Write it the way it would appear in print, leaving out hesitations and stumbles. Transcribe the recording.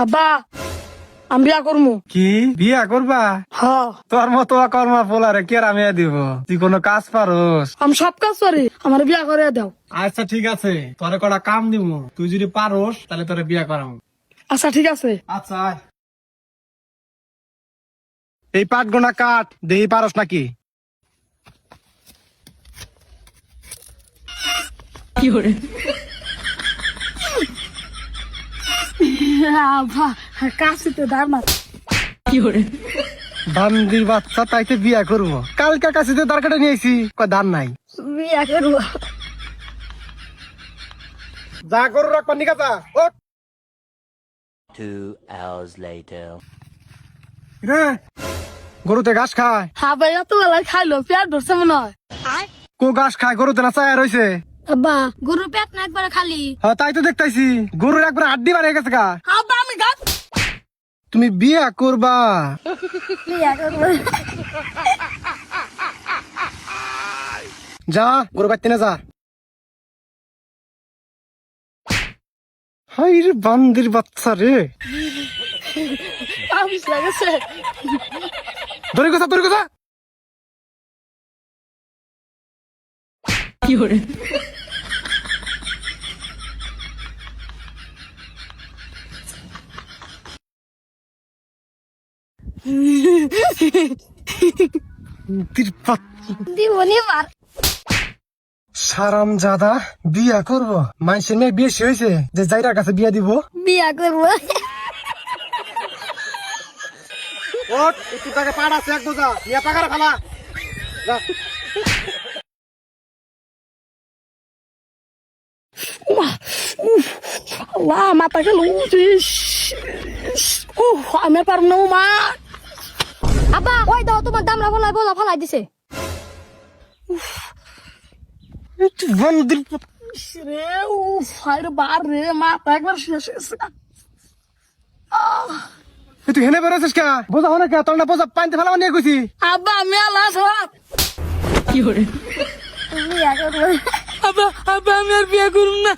আব্বা আমি বিয়া করবো। কি বিয়া করবা? হ তোর মতো কর্মা পোলারে কে রামিয়া দিব? তুই কোনো কাজ পারোস? আমি সব কাজ পারি, আমার বিয়া করে দাও। আচ্ছা ঠিক আছে, তোরে কটা কাম দিব, তুই যদি পারোস তাহলে তোরে বিয়া করাম। আচ্ছা ঠিক আছে। আচ্ছা আয়। এই পাট গোনা কাট, দেখি পারোস নাকি। আব্বা কাশিতে ধার মার। বান্দির বাচ্চা তাইতে বিয়া করবো, কালকা কাছে দাঁড় কাটে নিয়েছি, কয় ধান নাই। বিয়া করবো। যা গরু রাখবা নিকা যা। 2 hours later. রে গরুতে ঘাস খায়? হ্যাঁ ভাই এত বেলায় খাইলো, পেট ধরছে মনে হয়। কো ঘাস খায়? গরুতে না চায়া রয়েছে। আব্বা গরুর পেট না একবারে খালি। হ্যাঁ তাই তো দেখতাইছি, গরুর একবার হাড্ডি বাড়ে গেছে গা। আব্বা আমি গাছ তুমি বিয়া করবা? বিয়া করবো। যা গরু বাড়তে না যা। হাই রে বান্দির বাচ্চা রে। আবিস লাগেছে। ধরে কথা ধরে কথা। দিবনি মার। সারাম জাদা বিয়া করবো, মানুষের মেয়ে বেশি হয়েছে যে যাইরার কাছে বিয়া দিব। বিয়া করবো। ওট একটু টাকা পাড় আছে, এক বোঝা নিয়ে পাকারে ফেলা। আল্লাহ মাথা গেল। আমি আর পারব না মা। আব্বা ওই দাও তোমার দামরা ফলাই বলা ফলাই দিছে। বান্দির রে ও ফাইর বার রে মাথা একবার শেষ হয়েছে। তুই হেনে বেরোছিস কে? বোঝা হনে কে? তোর না বোঝা পানিতে ফেলা নিয়ে গেছি। আব্বা আমি আল্লাহ সব বিয়া করবো। আব্বা আব্বা আমি আর বিয়া করব না।